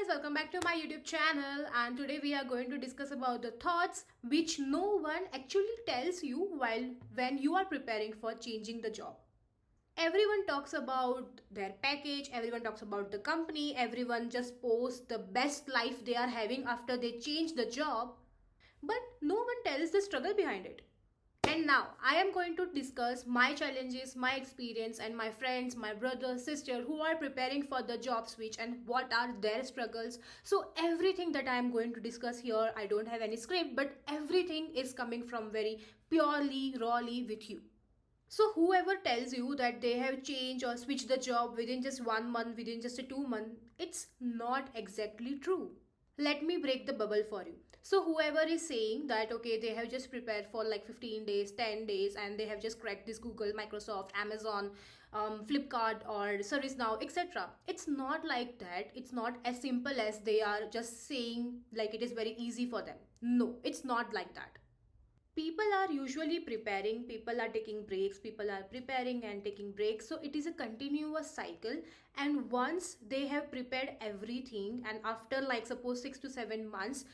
welcome back to my YouTube channel, and today we are going to discuss about the thoughts which no one actually tells you while when you are preparing for changing the job. Everyone talks about their package, everyone talks about the company, everyone just posts the best life they are having after they change the job, but no one tells the struggle behind it. And now I am going to discuss my challenges, my experience, and my friends, my brother, sister who are preparing for the job switch and what are their struggles. So, everything that I am going to discuss here, I don't have any script, but everything is coming from very purely, rawly with you. So, whoever tells you that they have changed or switched the job within just 1 month, within just a 2 month, it's not exactly true. Let me break the bubble for you. So whoever is saying that okay, they have just prepared for like 15 days, 10 days, and they have just cracked this Google, Microsoft, Amazon, Flipkart or ServiceNow, etc. It's not like that. It's not as simple as they are just saying like it is very easy for them. No, it's not like that. People are usually preparing, people are taking breaks, people are preparing and taking breaks, so it is a continuous cycle. And once they have prepared everything, and after like suppose 6 to 7 months,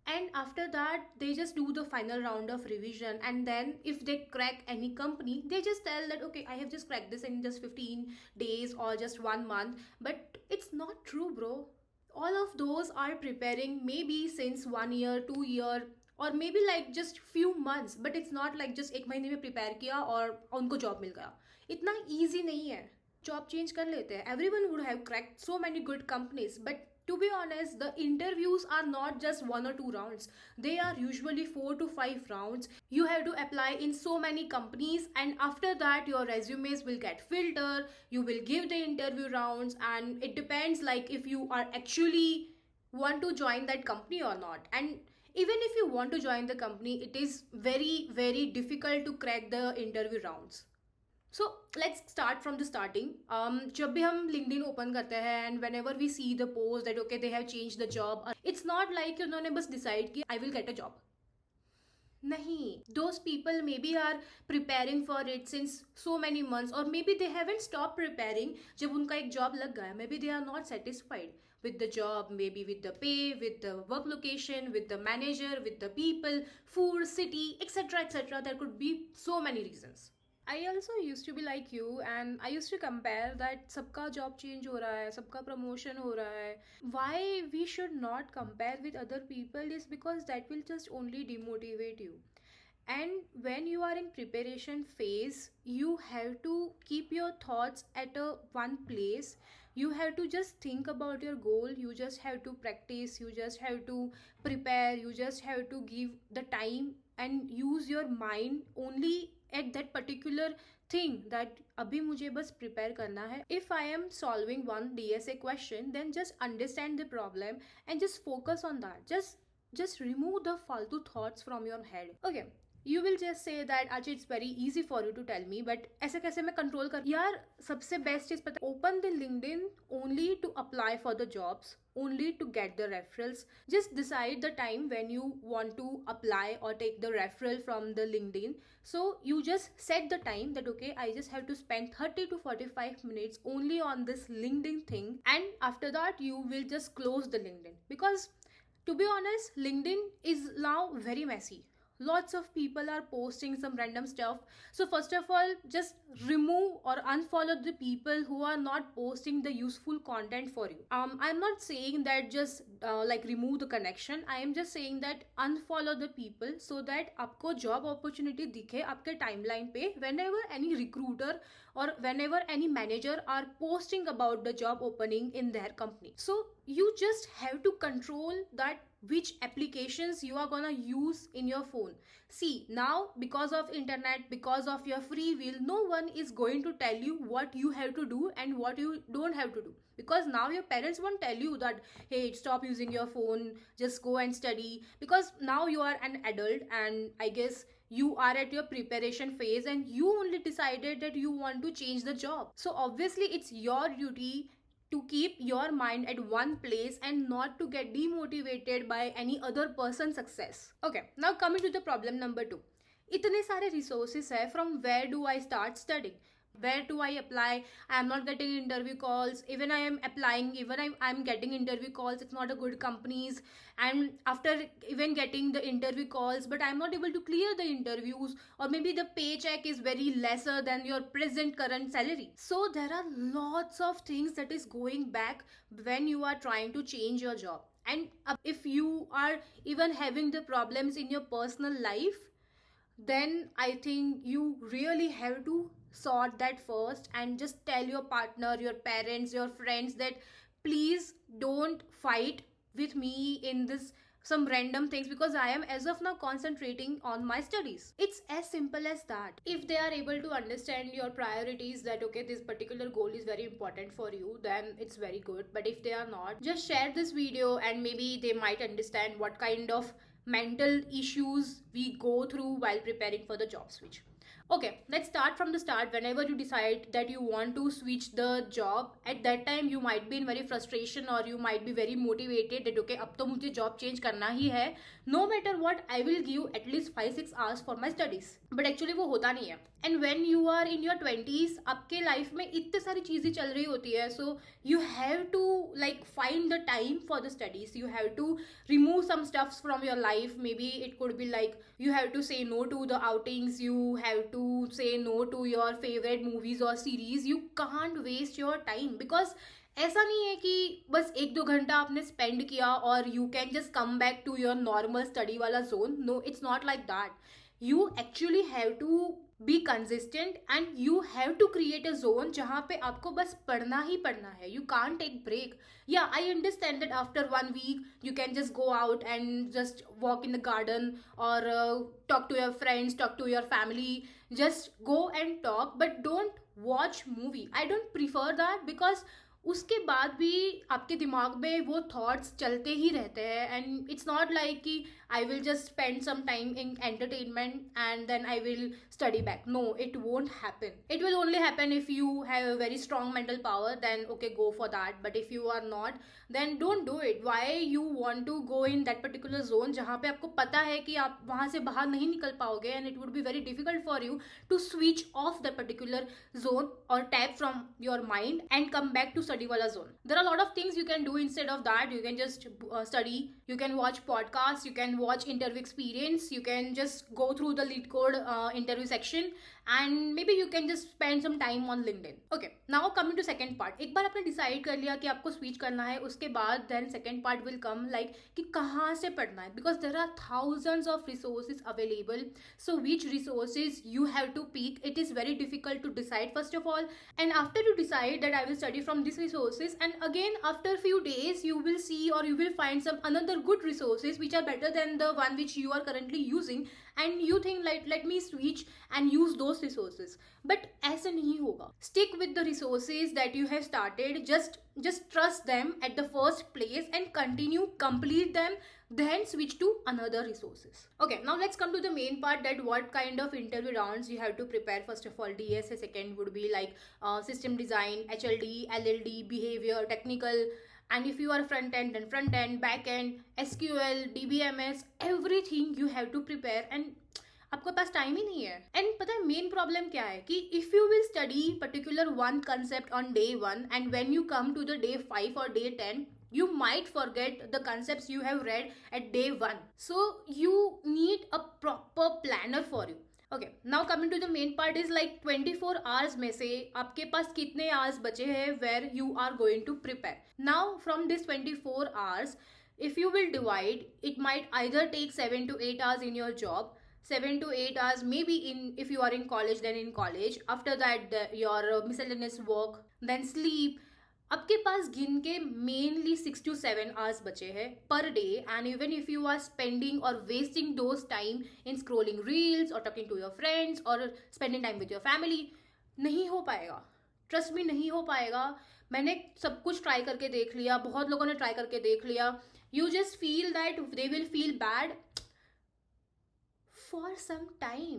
and after that they just do the final round of revision, and then if they crack any company, they just tell that okay, I have just cracked this in just 15 days or just 1 month. But it's not true, bro. All of those are preparing maybe since 1 year, 2 year, और may be like just few months. But it's not like just एक महीने में prepare किया और उनको job मिल गया. इतना easy नहीं है. जॉब चेंज कर लेते हैं. Every one would have cracked so many good companies, but to be honest, the interviews are not just 1 or 2 rounds. They are usually 4 to 5 rounds. You have to apply in so many companies, and after that your resumes will get filtered. You will give the interview rounds, and it depends like if you are actually want to join that company or not. And even if you want to join the company, it is very difficult to crack the interview rounds. So let's start from the starting. जब भी हम LinkedIn open करते हैं and whenever we see the post that okay they have changed the job, it's not like उन्होंने बस decide कि I will get a job. नहीं, those people maybe are preparing for it since so many months, or maybe they haven't stopped preparing जब उनका एक job लग गया. Maybe they are not satisfied with the job, maybe with the pay, with the work location, with the manager, with the people, food, city, etc, etc. There could be so many reasons. I also used to be like you, and I used to compare that सबका job change हो रहा है, सबका promotion हो रहा है. Why we should not compare with other people is because that will just only demotivate you. And when you are in preparation phase, you have to keep your thoughts at a one place. You have to just think about your goal. You just have to practice. You just have to prepare. You just have to give the time and use your mind only at that particular thing that abhi mujhe bas prepare karna hai. If I am solving one DSA question, then just understand the problem and just focus on that. Just remove the faltu thoughts from your head. Okay, you will just say that अच्छा it's very easy for you to tell me, but ऐसे कैसे मैं control कर. यार सबसे best चीज पता, open the LinkedIn only to apply for the jobs, only to get the referrals. Just decide the time when you want to apply or take the referral from the LinkedIn. So you just set the time that okay, I just have to spend 30 to 45 minutes only on this LinkedIn thing, and after that you will just close the LinkedIn. Because to be honest, LinkedIn is now very messy. Lots of people are posting some random stuff. So first of all, just remove or unfollow the people who are not posting the useful content for you. I'm not saying that just like remove the connection. I am just saying that unfollow the people so that आपको job opportunity दिखे आपके timeline पे whenever any recruiter or whenever any manager are posting about the job opening in their company. So you just have to control that which applications you are gonna use in your phone. See, now because of internet, because of your free will, no one is going to tell you what you have to do and what you don't have to do. Because now your parents won't tell you that hey, stop using your phone, just go and study. Because now you are an adult, and I guess you are at your preparation phase and you only decided that you want to change the job. So obviously it's your duty to keep your mind at one place and not to get demotivated by any other person's success. Okay, now coming to the problem number 2. इतने सारे resources है, from where do I start studying? where do I apply? I am not getting interview calls. Even I am applying, even I'm getting interview calls, it's not a good companies. And after even getting the interview calls, but I'm not able to clear the interviews, or maybe the paycheck is very lesser than your present current salary. So there are lots of things that is going back when you are trying to change your job. And if you are even having the problems in your personal life, then I think you really have to sort that first, and just tell your partner, your parents, your friends that please don't fight with me in this some random things, because I am as of now concentrating on my studies. It's as simple as that. If they are able to understand your priorities, that okay, this particular goal is very important for you, then it's very good. But if they are not, just share this video and maybe they might understand what kind of mental issues we go through while preparing for the job switch. Okay, let's start from the start. Whenever you decide that you want to switch the job, at that time you might be in very frustration, or you might be very motivated that okay, अब तो मुझे job change करना ही है. No matter what, I will give at least 5-6 hours for my studies. But actually वो होता नहीं है. And when you are in your 20s, आपके life में इतने सारी चीज़ें चल रही होती है, so you have to like find the time for the studies. You have to remove some stuffs from your life. Maybe it could be like you have to say no to the outings, you have to say no to your favorite movies or series. You can't waste your time, because ऐसा नहीं है कि बस 1-2 घंटा आपने spend किया और you can just come back to your normal study वाला zone. No, it's not like that. You actually have to be consistent, and you have to create a zone जहाँ पे आपको बस पढ़ना ही पढ़ना है. You can't take break. Yeah, I understand that after 1 week you can just go out and just walk in the garden, or talk to your friends, talk to your family. Just go and talk, but don't watch movie. I don't prefer that, because उसके बाद भी आपके दिमाग में वो thoughts चलते ही रहते हैं. एंड इट्स नॉट लाइक कि I will just spend some time in entertainment and then I will study back. No, it won't happen. It will only happen if you have a very strong mental power, then okay, go for that. But if you are not, then don't do it. Why you want to go in that particular zone जहाँ पे आपको पता है कि आप वहाँ से बाहर नहीं निकल पाओगे, and it would be very difficult for you to switch off that particular zone or tap from your mind and come back to study wala zone. There are a lot of things you can do instead of that. You can just study, you can watch podcasts, you can watch interview experience, you can just go through the lead code interview section, and maybe you can just spend some time on LinkedIn. Okay, now coming to second part. एक बार आपने decide कर लिया कि आपको switch करना है, उसके बाद then second part will come like कि कहाँ से पढ़ना है, because there are thousands of resources available. So which resources you have to pick, it is very difficult to decide first of all. And after you decide that I will study from these resources, and again after few days you will see, or you will find some another good resources which are better than the one which you are currently using, and you think like let me switch and use those resources. But ऐसा नहीं होगा. Stick with the resources that you have started. Just trust them at the first place and continue, complete them, then switch to another resources. Okay, now let's come to the main part, that what kind of interview rounds you have to prepare. First of all, DSA. Second would be like system design, HLD, LLD, behavior, technical. And if you are front end, then front end, back end, SQL, DBMS, everything you have to prepare. And आपको पास time ही नहीं है. And पता है main problem क्या है कि if you will study particular one concept on day 1, and when you come to the day 5 or day 10, you might forget the concepts you have read at day 1. So you need a proper planner for you. Okay, now coming to the main part is like 24 hours में से आपके पास कितने hours बचे हैं where you are going to prepare. Now from this 24 hours, if you will divide, it might either take 7 to 8 hours in your job, 7 to 8 hours maybe in, if you are in college, then in college. After that your miscellaneous work, then sleep. आपके पास गिन के mainly 6 to 7 hours बचे हैं per day. And even if you are spending और wasting those time in scrolling reels और talking to your friends और spending time with your family, नहीं हो पाएगा. ट्रस्ट मी, नहीं हो पाएगा. मैंने सब कुछ ट्राई करके देख लिया, बहुत लोगों ने ट्राई करके देख लिया. You just feel that they will feel bad for some time.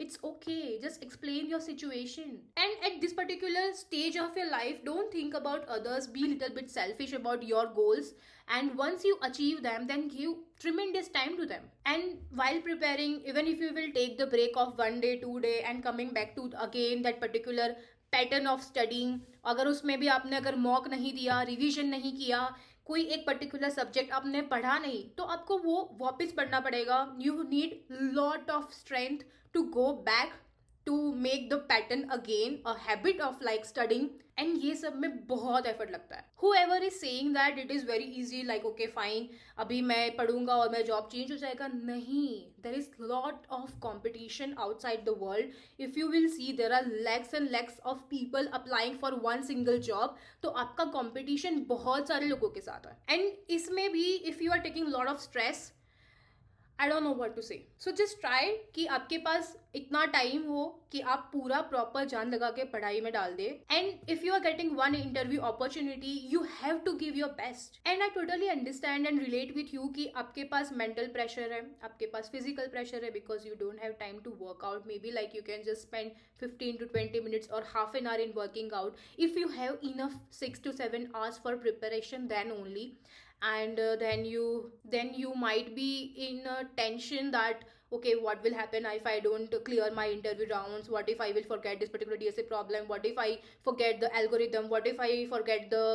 It's okay, just explain your situation. And at this particular stage of your life, don't think about others, be a little bit selfish about your goals, and once you achieve them, then give tremendous time to them. And while preparing, even if you will take the break of 1 day, 2 day, and coming back to again that particular pattern of studying, अगर उसमें भी आपने अगर mock नहीं दिया, revision नहीं किया, कोई एक पर्टिकुलर सब्जेक्ट आपने पढ़ा नहीं, तो आपको वो वापस पढ़ना पड़ेगा. You need lot of strength to go back to make the pattern again a habit of like studying. And ये सब में बहुत एफर्ट लगता है. Whoever is saying that it is very easy, like okay fine, अभी मैं पढ़ूंगा और मेरा जॉब चेंज हो जाएगा, नहीं. There is lot of competition outside the world. If you will see there are lakhs and lakhs of people applying for one single job. तो आपका कॉम्पिटिशन बहुत सारे लोगों के साथ है. एंड इसमें भी if you are taking lot of stress, I don't know what to say. So just try कि आपके पास इतना टाइम हो कि आप पूरा प्रॉपर जान लगा के पढ़ाई में डाल दे. And if you are getting one interview opportunity, you have to give your best. And I totally understand and relate with you कि आपके पास मेंटल प्रेशर है, आपके पास फिजिकल प्रेशर है, because you don't have time to work out. Maybe like you can just spend 15 to 20 minutes or half an hour in working out. If you have enough 6 to 7 hours for preparation, then only. And then you might be in a tension that okay, what will happen if I don't clear my interview rounds? What if I will forget this particular DSA problem? What if I forget the algorithm? What if I forget the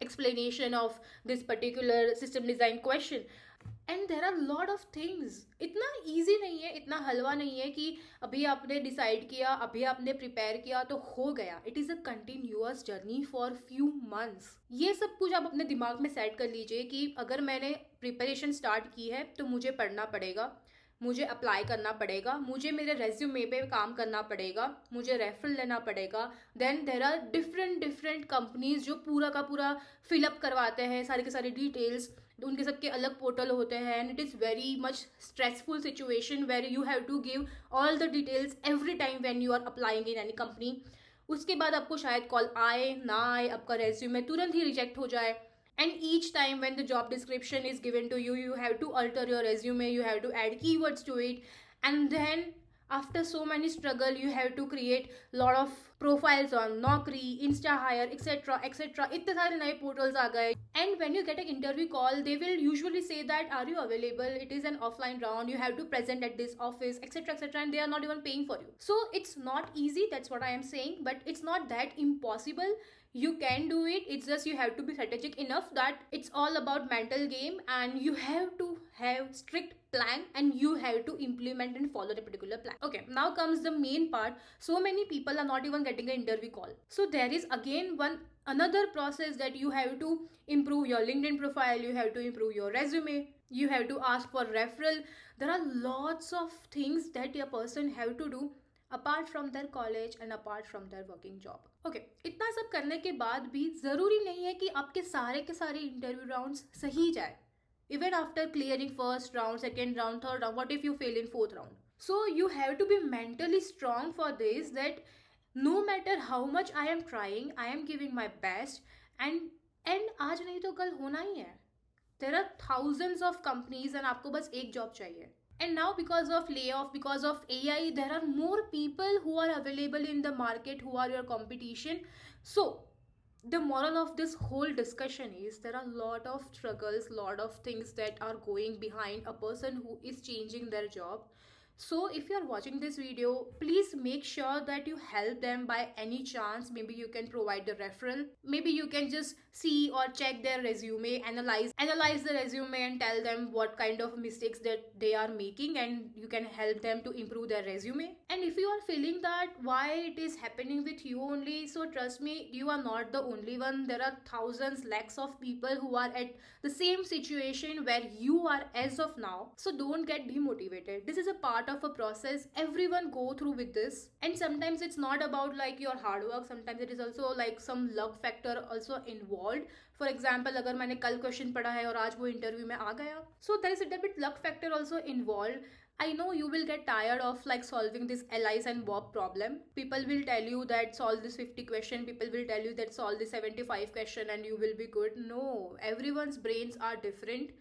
explanation of this particular system design question? And there are lot of things. इतना easy नहीं है, इतना हलवा नहीं है कि अभी आपने decide किया, अभी आपने प्रिपेयर किया तो हो गया. It is a continuous journey for few months. ये सब कुछ आप अपने दिमाग में सेट कर लीजिए कि अगर मैंने प्रिपरेशन स्टार्ट की है तो मुझे पढ़ना पड़ेगा, मुझे अप्लाई करना पड़ेगा, मुझे मेरे रेज्यूमे पे काम करना पड़ेगा, मुझे रेफरल लेना पड़ेगा. Then there are different companies जो पूरा का पूरा फिलअप करवाते हैं सारी के सारी डिटेल्स. उनके सबके अलग पोर्टल होते हैं. And it is very much stressful situation where you have to give all the details every time when you are applying in any company. उसके बाद आपको शायद कॉल आए ना आए, आपका रेज्यूमे तुरंत ही रिजेक्ट हो जाए. And each time when the job description is given to you, you have to alter your resume, you have to add keywords to it. And then after so many struggle, you have to create lot of profiles on Naukri, InstaHire, etc etc. इतने सारे नए portals आ गए. And when you get an interview call, they will usually say that are you available, it is an offline round, you have to present at this office, etc etc. And they are not even paying for you. So it's not easy, that's what I am saying. But it's not that impossible. You can do it. It's just you have to be strategic enough that it's all about mental game, and you have to have strict plan and you have to implement and follow the particular plan. Okay, now comes the main part. So many people are not even getting an interview call. So there is again another process that you have to improve your LinkedIn profile, you have to improve your resume, you have to ask for referral. There are lots of things that a person have to do apart from their college and apart from their working job. Okay, इतना सब करने के बाद भी ज़रूरी नहीं है कि आपके सारे के सारे इंटरव्यू राउंड्स सही जाए. Even after clearing first round, second round, third round, what if you fail in fourth round? So you have to be mentally strong for this, that no matter how much I am trying, I am giving my best. And आज नहीं तो कल होना ही है. There are thousands of companies and आपको बस एक जॉब चाहिए. And now because of layoff, because of AI, there are more people who are available in the market who are your competition. So the moral of this whole discussion is there are a lot of struggles, lot of things that are going behind a person who is changing their job. So if you are watching this video, please make sure that you help them by any chance. Maybe you can provide the referral, maybe you can just see or check their resume, analyze the resume and tell them what kind of mistakes that they are making, and you can help them to improve their resume. And if you are feeling that why it is happening with you only, so trust me, you are not the only one. There are thousands, lakhs of people who are at the same situation where you are as of now. So don't get demotivated. This is a part of a process. Everyone go through with this, and sometimes it's not about like your hard work, sometimes it is also like some luck factor also involved. For example, अगर मैंने कल question पढ़ा है और आज वो interview में आ गया, so there is a bit luck factor also involved. I know you will get tired of like solving this Alice and Bob problem. People will tell you that solve this 50 question, people will tell you that solve this 75 question and you will be good. No, everyone's brains are different,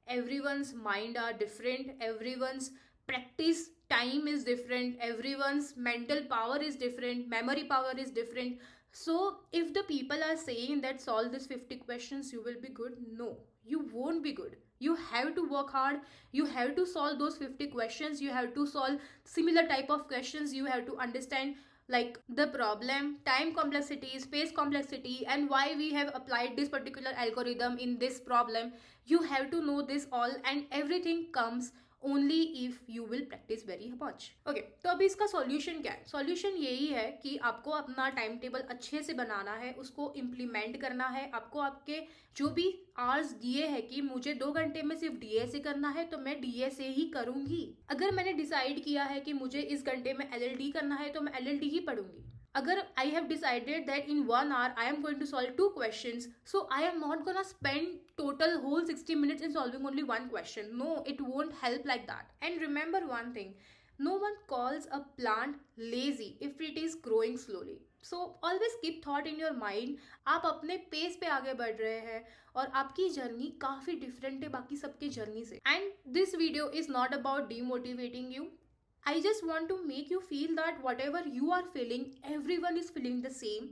everyone's mind are different, everyone's practice time is different, everyone's mental power is different, memory power is different. So if the people are saying that solve this 50 questions you will be good, no, you won't be good. You have to work hard, you have to solve those 50 questions, you have to solve similar type of questions, you have to understand like the problem, time complexity, space complexity, and why we have applied this particular algorithm in this problem. You have to know this all, and everything comes only if you will practice very much. Okay, तो अभी इसका solution क्या है? Solution यही है कि आपको अपना टाइम टेबल अच्छे से बनाना है, उसको इम्प्लीमेंट करना है। आपको आपके जो भी आवर्स दिए हैं कि मुझे 2 घंटे में सिर्फ डीएसए करना है, तो मैं डीएसए ही करूंगी। अगर मैंने डिसाइड किया है कि मुझे इस घंटे में एलएलडी करना है, तो मैं एलएलडी ही पढ़ूंगी। अगर I have decided that in 1 hour I am going to solve 2 questions, so I am not gonna spend total whole 60 minutes in solving only one question. No, it won't help like that. And remember one thing, no one calls a plant lazy if it is growing slowly. So always keep thought in your mind, आप अपने pace पे आगे बढ़ रहे हैं और आपकी journey काफ़ी डिफरेंट है बाकी सबकी जर्नी से। And this video is not about demotivating you. I just want to make you feel that whatever you are feeling, everyone is feeling the same.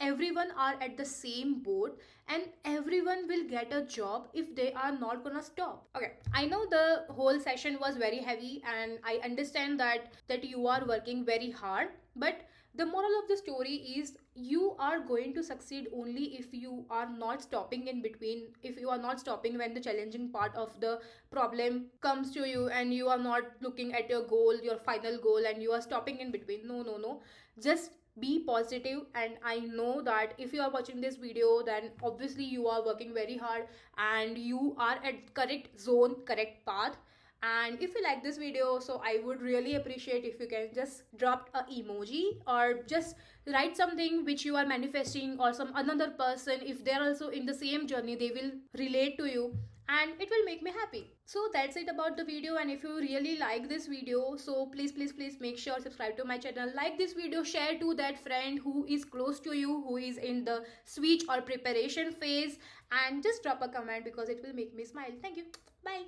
Everyone are at the same boat, and everyone will get a job if they are not gonna stop. Okay, I know the whole session was very heavy, and I understand that you are working very hard, but the moral of the story is you are going to succeed only if you are not stopping in between, if you are not stopping when the challenging part of the problem comes to you, and you are not looking at your goal, your final goal, and you are stopping in between. No, no, no, just be positive. And I know that if you are watching this video, then obviously you are working very hard and you are at correct zone, correct path. And if you like this video, so I would really appreciate if you can just drop a emoji or just write something which you are manifesting, or some another person, if they're also in the same journey, they will relate to you, and it will make me happy. So that's it about the video. And if you really like this video, so please make sure subscribe to my channel, like this video, share to that friend who is close to you, who is in the switch or preparation phase, and just drop a comment because it will make me smile. Thank you. Bye.